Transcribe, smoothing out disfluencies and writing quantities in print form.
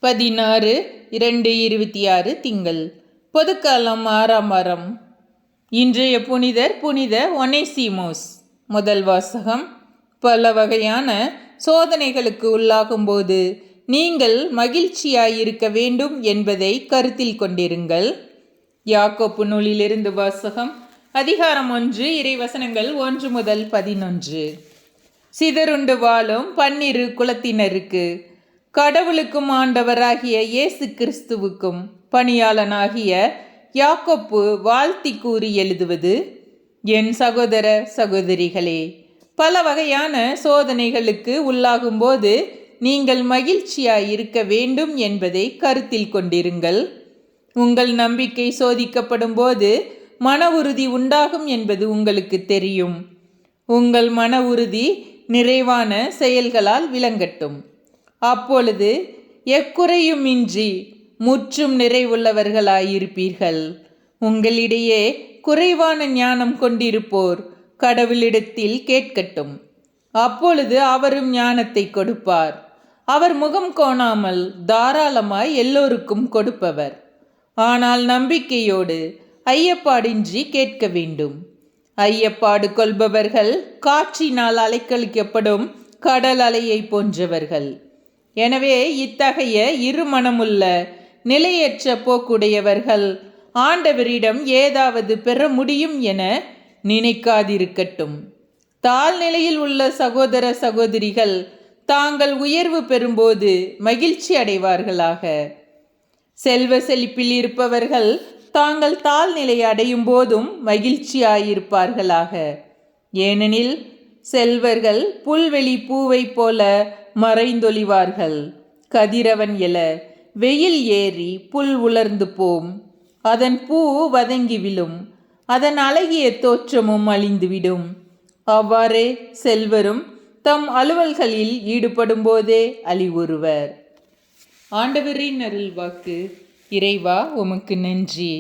16/2/26 திங்கள். பொதுக்காலம் 6ஆம் வாரம். இன்றைய புனிதர் புனித ஒனேசிமோஸ். முதல் வாசகம். பல வகையான சோதனைகளுக்கு உள்ளாகும்போது நீங்கள் மகிழ்ச்சியாயிருக்க வேண்டும் என்பதை கருத்தில் கொண்டிருங்கள். யாக்கோப்பு நூலிலிருந்து வாசகம். அதிகாரம் 1, இறைவசனங்கள் 1 முதல் 11. சிதறுண்டு வாழும் 12 குலத்தினருக்கு கடவுளுக்கும் ஆண்டவராகிய இயேசு கிறிஸ்துவுக்கும் பணியாளனாகிய யாக்கோப்பு வாழ்த்தி கூறி எழுதுவது. என் சகோதர சகோதரிகளே, பல வகையான சோதனைகளுக்கு உள்ளாகும்போது நீங்கள் மகிழ்ச்சியாய் இருக்க வேண்டும் என்பதை கருத்தில் கொண்டிருங்கள். உங்கள் நம்பிக்கை சோதிக்கப்படும் போது மன உறுதி உண்டாகும் என்பது உங்களுக்கு தெரியும். உங்கள் மன உறுதி நிறைவான செயல்களால் விளங்கட்டும். அப்பொழுது எக்குறையுமின்றி முற்றும் நிறைவுள்ளவர்களாயிருப்பீர்கள். உங்களிடையே குறைவான ஞானம் கொண்டிருப்போர் கடவுளிடத்தில் கேட்கட்டும். அப்பொழுது அவரும் ஞானத்தை கொடுப்பார். அவர் முகம் கோணாமல் தாராளமாய் எல்லோருக்கும் கொடுப்பவர். ஆனால் நம்பிக்கையோடு ஐயப்பாடின்றி கேட்க வேண்டும். ஐயப்பாடு கொள்பவர்கள் காற்றினால் அலைக்கழிக்கப்படும் கடல் அலையை போன்றவர்கள். எனவே இத்தகைய இருமனமுள்ள நிலையற்ற போக்குடையவர்கள் ஆண்டவரிடம் ஏதாவது பெற முடியும் என நினைக்காதிருக்கட்டும். தாழ்நிலையில் உள்ள சகோதர சகோதரிகள் தாங்கள் உயர்வு பெறும்போது மகிழ்ச்சி அடைவார்களாக. செல்வ செழிப்பில் இருப்பவர்கள் தாங்கள் தாழ்நிலை அடையும் போதும் மகிழ்ச்சியாயிருப்பார்களாக. ஏனெனில் செல்வர்கள் புல்வெளி பூவை போல மறைந்தொழிவார்கள். கதிரவன் எழ வெயில் ஏறி புல் உலர்ந்து போம். அதன் பூ வதங்கி விழும். அதன் அழகிய தோற்றமும் அழிந்துவிடும். அவ்வாறே செல்வரும் தம் அலுவல்களில் ஈடுபடும் போதே அழிவுறுவர். ஆண்டவரின் அருள்வாக்கு. இறைவா, உமக்கு நன்றி.